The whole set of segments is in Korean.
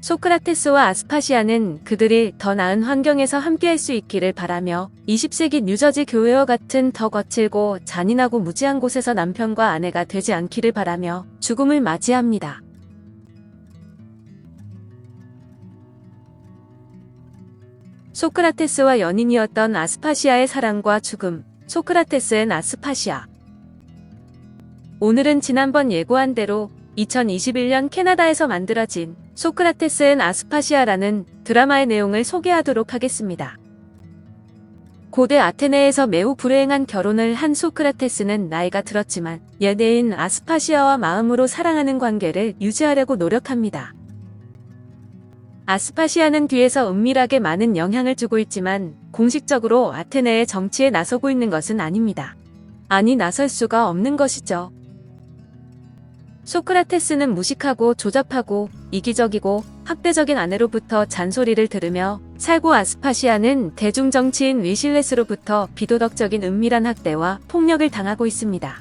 소크라테스와 아스파시아는 그들이 더 나은 환경에서 함께할 수 있기를 바라며 20세기 뉴저지 교회와 같은 더 거칠고 잔인하고 무지한 곳에서 남편과 아내가 되지 않기를 바라며 죽음을 맞이합니다. 소크라테스와 연인이었던 아스파시아의 사랑과 죽음. 소크라테스 앤 아스파시아. 오늘은 지난번 예고한 대로 2021년 캐나다에서 만들어진 소크라테스 앤 아스파시아라는 드라마의 내용을 소개하도록 하겠습니다. 고대 아테네에서 매우 불행한 결혼을 한 소크라테스는 나이가 들었지만 연예인 아스파시아와 마음으로 사랑하는 관계를 유지하려고 노력합니다. 아스파시아는 뒤에서 은밀하게 많은 영향을 주고 있지만 공식적으로 아테네의 정치에 나서고 있는 것은 아닙니다. 아니, 나설 수가 없는 것이죠. 소크라테스는 무식하고 조잡하고 이기적이고 학대적인 아내로부터 잔소리를 들으며 살고, 아스파시아는 대중정치인 위실레스로부터 비도덕적인 은밀한 학대와 폭력을 당하고 있습니다.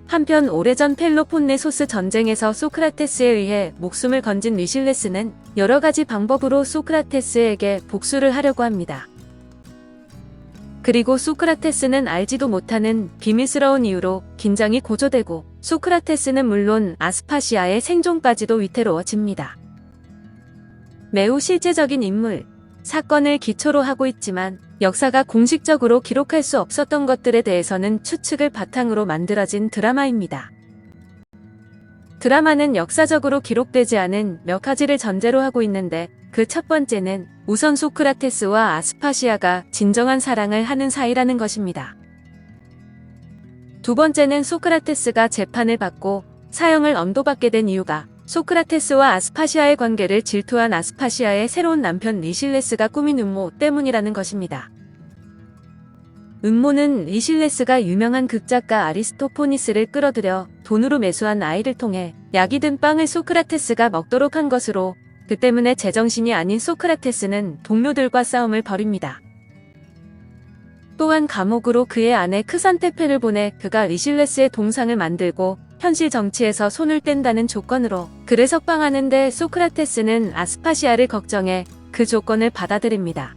한편 오래전 펠로폰네소스 전쟁에서 소크라테스에 의해 목숨을 건진 위실레스는 여러 가지 방법으로 소크라테스에게 복수를 하려고 합니다. 그리고 소크라테스는 알지도 못하는 비밀스러운 이유로 긴장이 고조되고 소크라테스는 물론 아스파시아의 생존까지도 위태로워집니다. 매우 실제적인 인물, 사건을 기초로 하고 있지만 역사가 공식적으로 기록할 수 없었던 것들에 대해서는 추측을 바탕으로 만들어진 드라마입니다. 드라마는 역사적으로 기록되지 않은 몇 가지를 전제로 하고 있는데 그 첫 번째는 우선 소크라테스와 아스파시아가 진정한 사랑을 하는 사이라는 것입니다. 두 번째는 소크라테스가 재판을 받고 사형을 언도받게 된 이유가 소크라테스와 아스파시아의 관계를 질투한 아스파시아의 새로운 남편 리실레스가 꾸민 음모 때문이라는 것입니다. 음모는 리실레스가 유명한 극작가 아리스토포니스를 끌어들여 돈으로 매수한 아이를 통해 약이 든 빵을 소크라테스가 먹도록 한 것으로, 그 때문에 제정신이 아닌 소크라테스는 동료들과 싸움을 벌입니다. 또한 감옥으로 그의 아내 크산테페를 보내 그가 리실레스의 동상을 만들고 현실 정치에서 손을 뗀다는 조건으로 그를 석방하는데 소크라테스는 아스파시아를 걱정해 그 조건을 받아들입니다.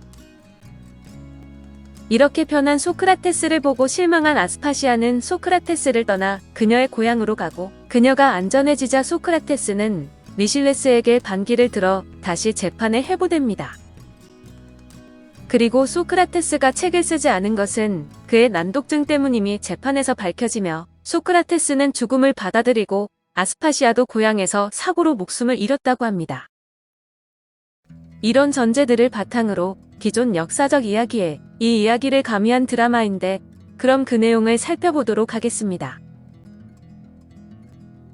이렇게 변한 소크라테스를 보고 실망한 아스파시아는 소크라테스를 떠나 그녀의 고향으로 가고, 그녀가 안전해지자 소크라테스는 리실레스에게 반기를 들어 다시 재판에 회부됩니다. 그리고 소크라테스가 책을 쓰지 않은 것은 그의 난독증 때문임이 재판에서 밝혀지며 소크라테스는 죽음을 받아들이고 아스파시아도 고향에서 사고로 목숨을 잃었다고 합니다. 이런 전제들을 바탕으로 기존 역사적 이야기에 이 이야기를 가미한 드라마인데, 그럼 그 내용을 살펴보도록 하겠습니다.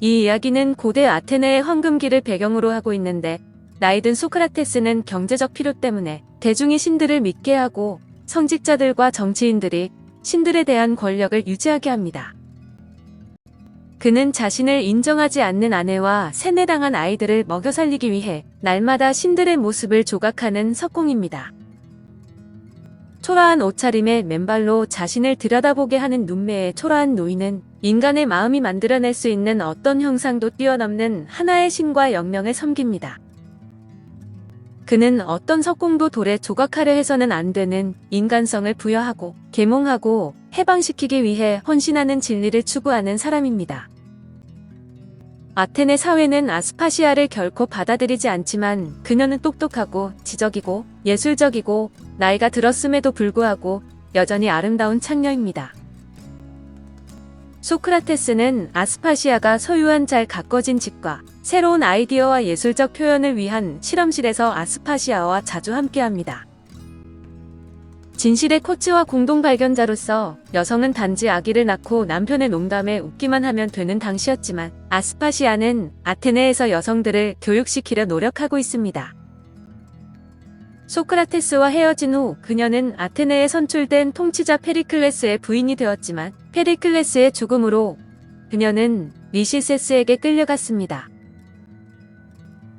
이 이야기는 고대 아테네의 황금기를 배경으로 하고 있는데, 나이든 소크라테스는 경제적 필요 때문에 대중이 신들을 믿게 하고 성직자들과 정치인들이 신들에 대한 권력을 유지하게 합니다. 그는 자신을 인정하지 않는 아내와 세뇌당한 아이들을 먹여 살리기 위해 날마다 신들의 모습을 조각하는 석공입니다. 초라한 옷차림에 맨발로 자신을 들여다보게 하는 눈매의 초라한 노인은 인간의 마음이 만들어낼 수 있는 어떤 형상도 뛰어넘는 하나의 신과 영령을 섬깁니다. 그는 어떤 석공도 돌에 조각하려 해서는 안 되는 인간성을 부여하고 계몽하고 해방시키기 위해 헌신하는 진리를 추구하는 사람입니다. 아테네 사회는 아스파시아를 결코 받아들이지 않지만 그녀는 똑똑하고 지적이고 예술적이고 나이가 들었음에도 불구하고 여전히 아름다운 창녀입니다. 소크라테스는 아스파시아가 소유한 잘 가꿔진 집과 새로운 아이디어와 예술적 표현을 위한 실험실에서 아스파시아와 자주 함께합니다. 진실의 코치와 공동 발견자로서 여성은 단지 아기를 낳고 남편의 농담에 웃기만 하면 되는 당시였지만, 아스파시아는 아테네에서 여성들을 교육시키려 노력하고 있습니다. 소크라테스와 헤어진 후 그녀는 아테네에 선출된 통치자 페리클레스의 부인이 되었지만, 페리클레스의 죽음으로 그녀는 리실세스에게 끌려갔습니다.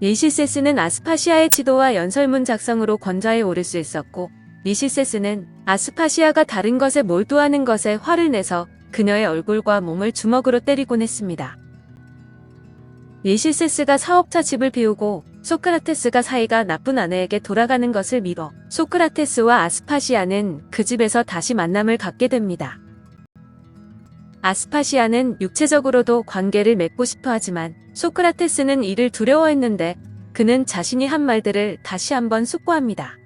리실세스는 아스파시아의 지도와 연설문 작성으로 권좌에 오를 수 있었고, 리실세스는 아스파시아가 다른 것에 몰두하는 것에 화를 내서 그녀의 얼굴과 몸을 주먹으로 때리곤 했습니다. 리시세스가 사업자 집을 비우고 소크라테스가 사이가 나쁜 아내에게 돌아가는 것을 미뤄 소크라테스와 아스파시아는 그 집에서 다시 만남을 갖게 됩니다. 아스파시아는 육체적으로도 관계를 맺고 싶어 하지만 소크라테스는 이를 두려워했는데 그는 자신이 한 말들을 다시 한번 숙고합니다.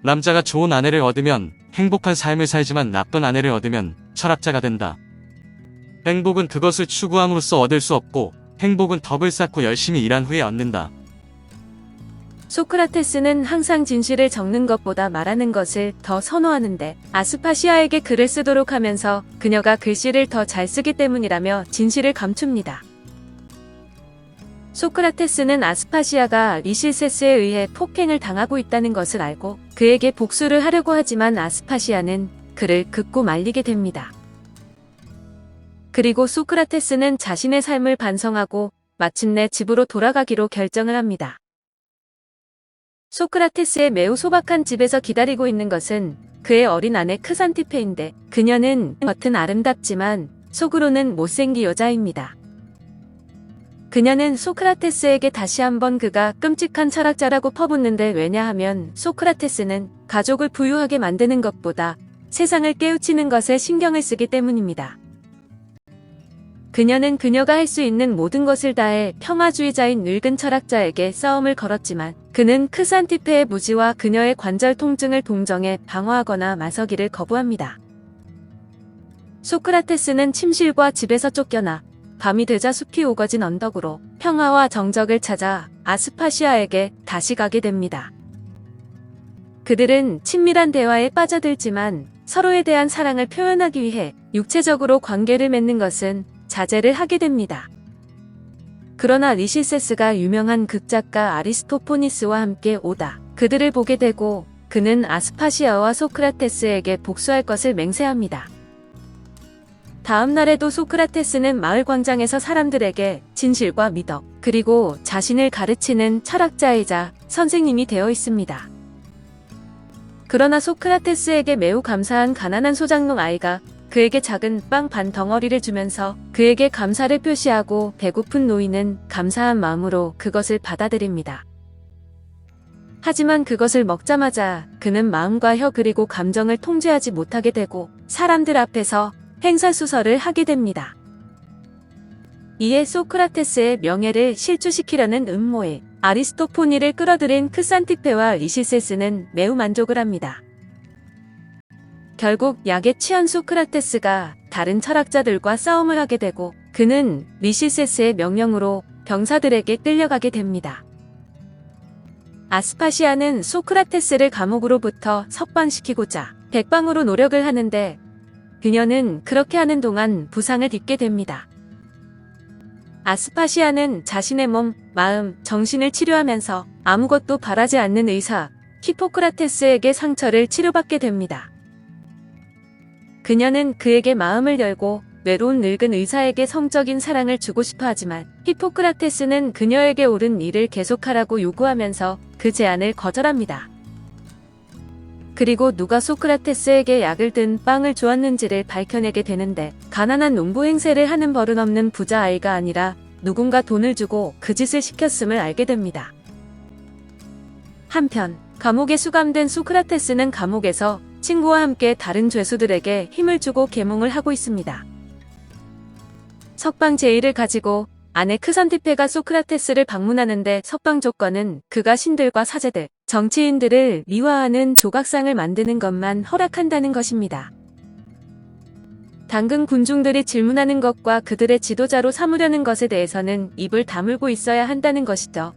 남자가 좋은 아내를 얻으면 행복한 삶을 살지만 나쁜 아내를 얻으면 철학자가 된다. 행복은 그것을 추구함으로써 얻을 수 없고 행복은 덕을 쌓고 열심히 일한 후에 얻는다. 소크라테스는 항상 진실을 적는 것보다 말하는 것을 더 선호하는데 아스파시아에게 글을 쓰도록 하면서 그녀가 글씨를 더 잘 쓰기 때문이라며 진실을 감춥니다. 소크라테스는 아스파시아가 리실세스에 의해 폭행을 당하고 있다는 것을 알고 그에게 복수를 하려고 하지만 아스파시아는 그를 긋고 말리게 됩니다. 그리고 소크라테스는 자신의 삶을 반성하고 마침내 집으로 돌아가기로 결정을 합니다. 소크라테스의 매우 소박한 집에서 기다리고 있는 것은 그의 어린 아내 크산티페인데 그녀는 겉은 아름답지만 속으로는 못생긴 여자입니다. 그녀는 소크라테스에게 다시 한번 그가 끔찍한 철학자라고 퍼붓는데 왜냐하면 소크라테스는 가족을 부유하게 만드는 것보다 세상을 깨우치는 것에 신경을 쓰기 때문입니다. 그녀는 그녀가 할 수 있는 모든 것을 다해 평화주의자인 늙은 철학자에게 싸움을 걸었지만 그는 크산티페의 무지와 그녀의 관절 통증을 동정해 방어하거나 맞서기를 거부합니다. 소크라테스는 침실과 집에서 쫓겨나 밤이 되자 숲이 우거진 언덕으로 평화와 정적을 찾아 아스파시아에게 다시 가게 됩니다. 그들은 친밀한 대화에 빠져들지만 서로에 대한 사랑을 표현하기 위해 육체적으로 관계를 맺는 것은 자제를 하게 됩니다. 그러나 리시세스가 유명한 극작가 아리스토포니스와 함께 오다 그들을 보게 되고 그는 아스파시아와 소크라테스에게 복수할 것을 맹세합니다. 다음 날에도 소크라테스는 마을 광장에서 사람들에게 진실과 미덕 그리고 자신을 가르치는 철학자이자 선생님이 되어 있습니다. 그러나 소크라테스에게 매우 감사한 가난한 소장농 아이가 그에게 작은 빵 반 덩어리를 주면서 그에게 감사를 표시하고 배고픈 노인은 감사한 마음으로 그것을 받아들입니다. 하지만 그것을 먹자마자 그는 마음과 혀 그리고 감정을 통제하지 못하게 되고 사람들 앞에서 행사수설을 하게 됩니다. 이에 소크라테스의 명예를 실추시키려는 음모에 아리스토포니를 끌어들인 크산티페와 리시세스는 매우 만족을 합니다. 결국 약에 취한 소크라테스가 다른 철학자들과 싸움을 하게 되고 그는 리시세스의 명령으로 병사들에게 끌려가게 됩니다. 아스파시아는 소크라테스를 감옥으로부터 석방시키고자 백방으로 노력을 하는데 그녀는 그렇게 하는 동안 부상을 입게 됩니다. 아스파시아는 자신의 몸, 마음, 정신을 치료하면서 아무것도 바라지 않는 의사 히포크라테스에게 상처를 치료받게 됩니다. 그녀는 그에게 마음을 열고 외로운 늙은 의사에게 성적인 사랑을 주고 싶어 하지만 히포크라테스는 그녀에게 옳은 일을 계속하라고 요구하면서 그 제안을 거절합니다. 그리고 누가 소크라테스에게 약을 든 빵을 주었는지를 밝혀내게 되는데 가난한 농부 행세를 하는 버릇없는 부자아이가 아니라 누군가 돈을 주고 그 짓을 시켰음을 알게 됩니다. 한편 감옥에 수감된 소크라테스는 감옥에서 친구와 함께 다른 죄수들에게 힘을 주고 계몽을 하고 있습니다. 석방 제의를 가지고 아내 크산티페가 소크라테스를 방문하는데 석방 조건은 그가 신들과 사제들, 정치인들을 미화하는 조각상을 만드는 것만 허락한다는 것입니다. 당근 군중들이 질문하는 것과 그들의 지도자로 삼으려는 것에 대해서는 입을 다물고 있어야 한다는 것이죠.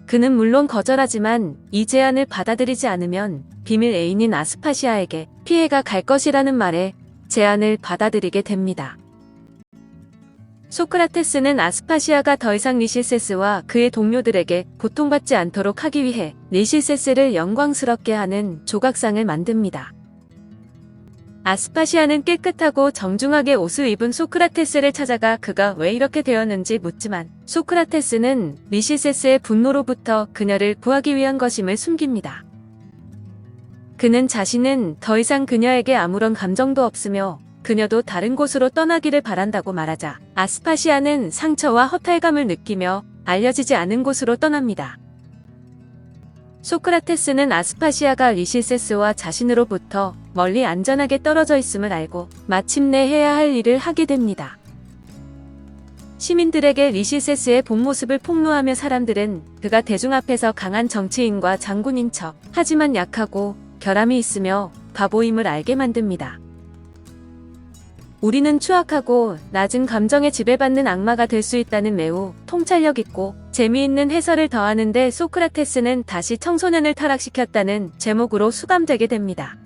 그는 물론 거절하지만 이 제안을 받아들이지 않으면 비밀 애인인 아스파시아에게 피해가 갈 것이라는 말에 제안을 받아들이게 됩니다. 소크라테스는 아스파시아가 더 이상 리시세스와 그의 동료들에게 고통받지 않도록 하기 위해 리시세스를 영광스럽게 하는 조각상을 만듭니다. 아스파시아는 깨끗하고 정중하게 옷을 입은 소크라테스를 찾아가 그가 왜 이렇게 되었는지 묻지만 소크라테스는 리시세스의 분노로부터 그녀를 구하기 위한 것임을 숨깁니다. 그는 자신은 더 이상 그녀에게 아무런 감정도 없으며 그녀도 다른 곳으로 떠나기를 바란다고 말하자 아스파시아는 상처와 허탈감을 느끼며 알려지지 않은 곳으로 떠납니다. 소크라테스는 아스파시아가 리실세스와 자신으로부터 멀리 안전하게 떨어져 있음을 알고 마침내 해야 할 일을 하게 됩니다. 시민들에게 리실세스의 본 모습을 폭로하며 사람들은 그가 대중 앞에서 강한 정치인과 장군인 척, 하지만 약하고 결함이 있으며 바보임을 알게 만듭니다. 우리는 추악하고 낮은 감정에 지배받는 악마가 될 수 있다는 매우 통찰력 있고 재미있는 해설을 더하는데 소크라테스는 다시 청소년을 타락시켰다는 제목으로 수감되게 됩니다.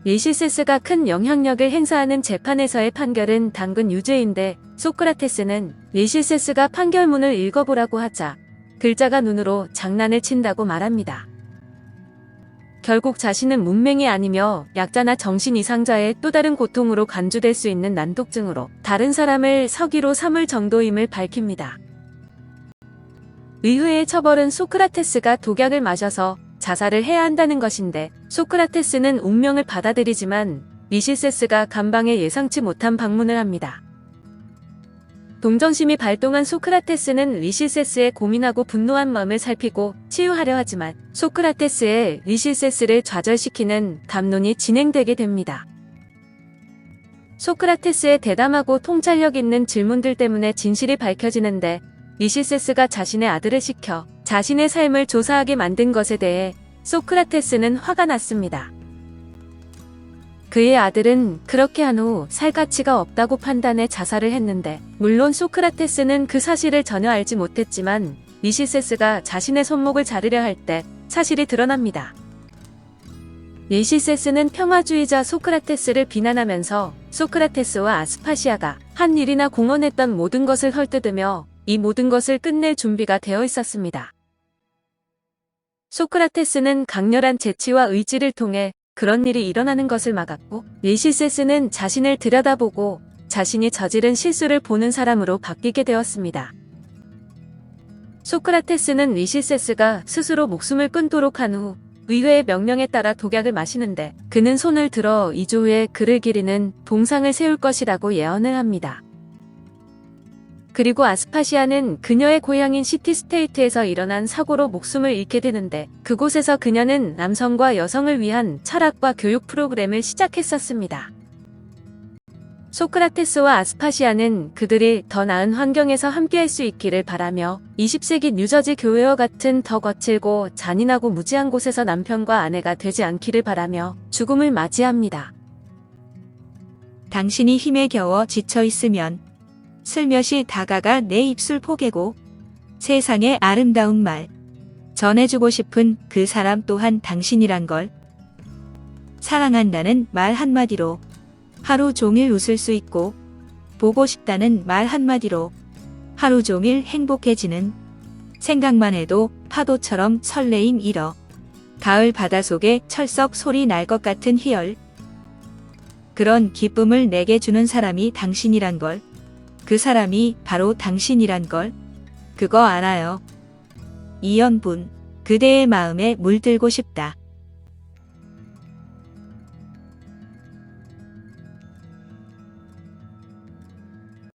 리실세스가 큰 영향력을 행사하는 재판에서의 판결은 당근 유죄인데 소크라테스는 리실세스가 판결문을 읽어보라고 하자 글자가 눈으로 장난을 친다고 말합니다. 결국 자신은 문맹이 아니며 약자나 정신 이상자의 또 다른 고통으로 간주될 수 있는 난독증으로 다른 사람을 서기로 삼을 정도임을 밝힙니다. 의회의 처벌은 소크라테스가 독약을 마셔서 자살을 해야 한다는 것인데 소크라테스는 운명을 받아들이지만 리실세스가 감방에 예상치 못한 방문을 합니다. 동정심이 발동한 소크라테스는 리실세스의 고민하고 분노한 마음을 살피고 치유하려 하지만 소크라테스의 리실세스를 좌절시키는 담론이 진행되게 됩니다. 소크라테스의 대담하고 통찰력 있는 질문들 때문에 진실이 밝혀지는데 리실세스가 자신의 아들을 시켜 자신의 삶을 조사하게 만든 것에 대해 소크라테스는 화가 났습니다. 그의 아들은 그렇게 한 후 살 가치가 없다고 판단해 자살을 했는데 물론 소크라테스는 그 사실을 전혀 알지 못했지만 리실세스가 자신의 손목을 자르려 할 때 사실이 드러납니다. 리실세스는 평화주의자 소크라테스를 비난하면서 소크라테스와 아스파시아가 한 일이나 공언했던 모든 것을 헐뜯으며 이 모든 것을 끝낼 준비가 되어 있었습니다. 소크라테스는 강렬한 재치와 의지를 통해 그런 일이 일어나는 것을 막았고 리실세스는 자신을 들여다보고 자신이 저지른 실수를 보는 사람으로 바뀌게 되었습니다. 소크라테스는 리실세스가 스스로 목숨을 끊도록 한 후 의회의 명령에 따라 독약을 마시는데 그는 손을 들어 2조 후에 그를 기리는 동상을 세울 것이라고 예언을 합니다. 그리고 아스파시아는 그녀의 고향인 시티스테이트에서 일어난 사고로 목숨을 잃게 되는데 그곳에서 그녀는 남성과 여성을 위한 철학과 교육 프로그램을 시작했었습니다. 소크라테스와 아스파시아는 그들이 더 나은 환경에서 함께할 수 있기를 바라며 20세기 뉴저지 교회와 같은 더 거칠고 잔인하고 무지한 곳에서 남편과 아내가 되지 않기를 바라며 죽음을 맞이합니다. 당신이 힘에 겨워 지쳐 있으면 슬며시 다가가 내 입술 포개고 세상의 아름다운 말 전해주고 싶은 그 사람 또한 당신이란 걸. 사랑한다는 말 한마디로 하루 종일 웃을 수 있고 보고 싶다는 말 한마디로 하루 종일 행복해지는 생각만 해도 파도처럼 설레임 일어 가을 바다 속에 철썩 소리 날 것 같은 희열. 그런 기쁨을 내게 주는 사람이 당신이란 걸. 그 사람이 바로 당신이란 걸. 그거 알아요. 이연분, 그대의 마음에 물들고 싶다.